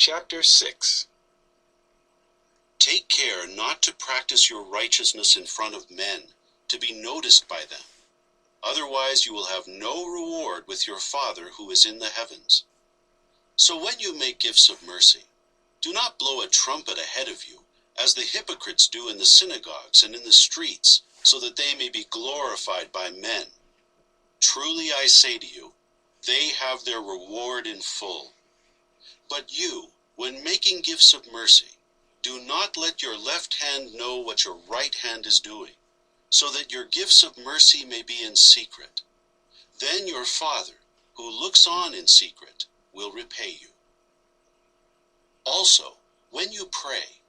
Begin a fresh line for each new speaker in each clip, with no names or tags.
Chapter 6.
Take care not to practice your righteousness in front of men, to be noticed by them. Otherwise you will have no reward with your Father who is in the heavens. So when you make gifts of mercy, do not blow a trumpet ahead of you, as the hypocrites do in the synagogues and in the streets, so that they may be glorified by men. Truly I say to you, they have their reward in full. But you, when making gifts of mercy, do not let your left hand know what your right hand is doing, so that your gifts of mercy may be in secret. Then your Father, who looks on in secret, will repay you. Also, when you pray,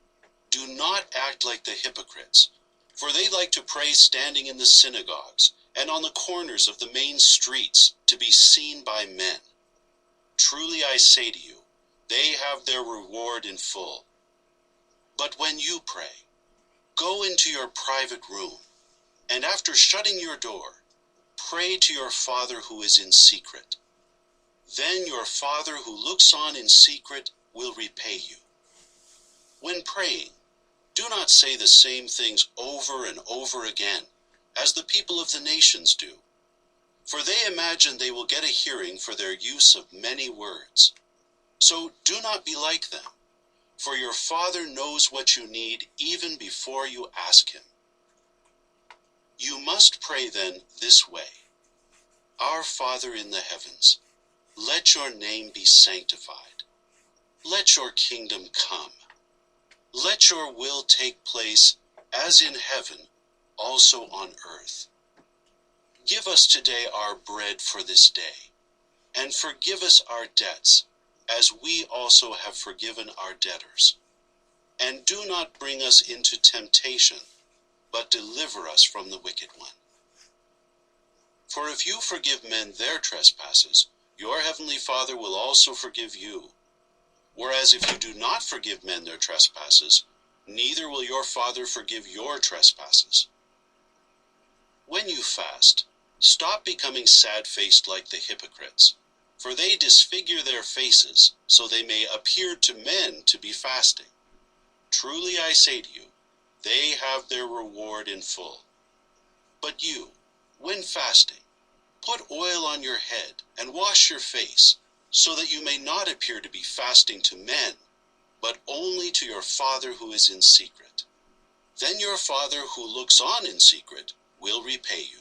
do not act like the hypocrites, for they like to pray standing in the synagogues and on the corners of the main streets to be seen by men. Truly I say to you, they have their reward in full. But when you pray, go into your private room, and after shutting your door, pray to your Father who is in secret. Then your Father who looks on in secret will repay you. When praying, do not say the same things over and over again, as the people of the nations do, for they imagine they will get a hearing for their use of many words. So do not be like them, for your Father knows what you need even before you ask him. You must pray then this way: Our Father in the heavens, let your name be sanctified. Let your kingdom come. Let your will take place as in heaven, also on earth. Give us today our bread for this day, and forgive us our debts, as we also have forgiven our debtors. And do not bring us into temptation, but deliver us from the wicked one. For if you forgive men their trespasses, your heavenly Father will also forgive you. Whereas if you do not forgive men their trespasses, neither will your Father forgive your trespasses. When you fast, stop becoming sad-faced like the hypocrites, for they disfigure their faces, so they may appear to men to be fasting. Truly I say to you, they have their reward in full. But you, when fasting, put oil on your head and wash your face, so that you may not appear to be fasting to men, but only to your Father who is in secret. Then your Father who looks on in secret will repay you.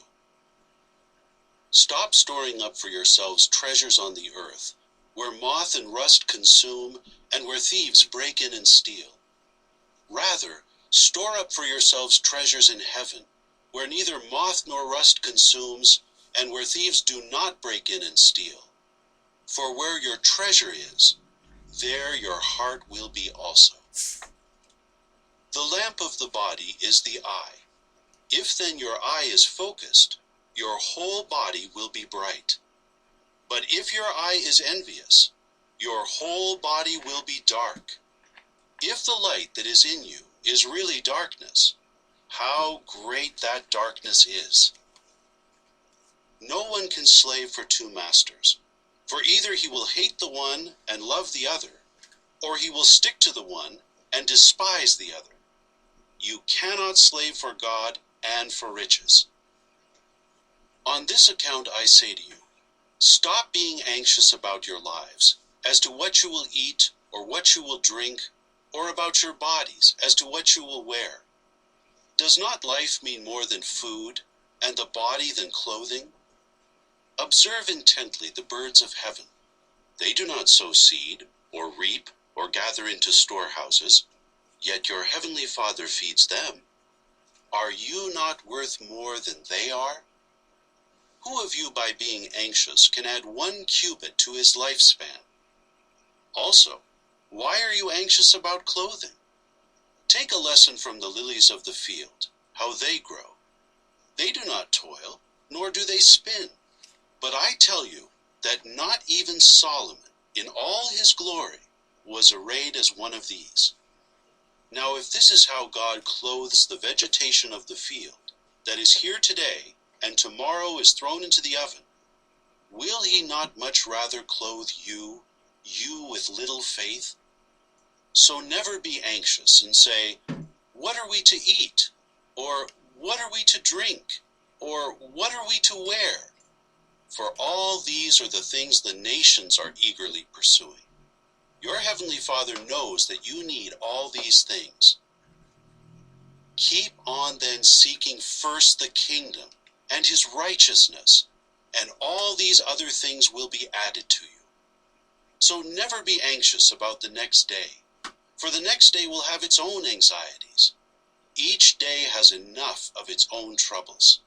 Stop storing up for yourselves treasures on the earth, where moth and rust consume, and where thieves break in and steal. Rather, store up for yourselves treasures in heaven, where neither moth nor rust consumes, and where thieves do not break in and steal. For where your treasure is, there your heart will be also. The lamp of the body is the eye. If then your eye is focused, your whole body will be bright. But if your eye is envious, your whole body will be dark. If the light that is in you is really darkness, how great that darkness is! No one can slave for two masters, for either he will hate the one and love the other, or he will stick to the one and despise the other. You cannot slave for God and for riches. On this account I say to you, stop being anxious about your lives, as to what you will eat or what you will drink, or about your bodies as to what you will wear. Does not life mean more than food, and the body than clothing? Observe intently the birds of heaven. They do not sow seed, or reap, or gather into storehouses, yet your heavenly Father feeds them. Are you not worth more than they are? Who of you by being anxious can add 1 cubit to his lifespan? Also, why are you anxious about clothing? Take a lesson from the lilies of the field, how they grow. They do not toil, nor do they spin. But I tell you that not even Solomon, in all his glory, was arrayed as one of these. Now if this is how God clothes the vegetation of the field, that is here today, and tomorrow is thrown into the oven, will he not much rather clothe you, you with little faith? So never be anxious and say, "What are we to eat?" Or "What are we to drink?" Or "What are we to wear?" For all these are the things the nations are eagerly pursuing. Your heavenly Father knows that you need all these things. Keep on then seeking first the kingdom and his righteousness, and all these other things will be added to you. So never be anxious about the next day, for the next day will have its own anxieties. Each day has enough of its own troubles.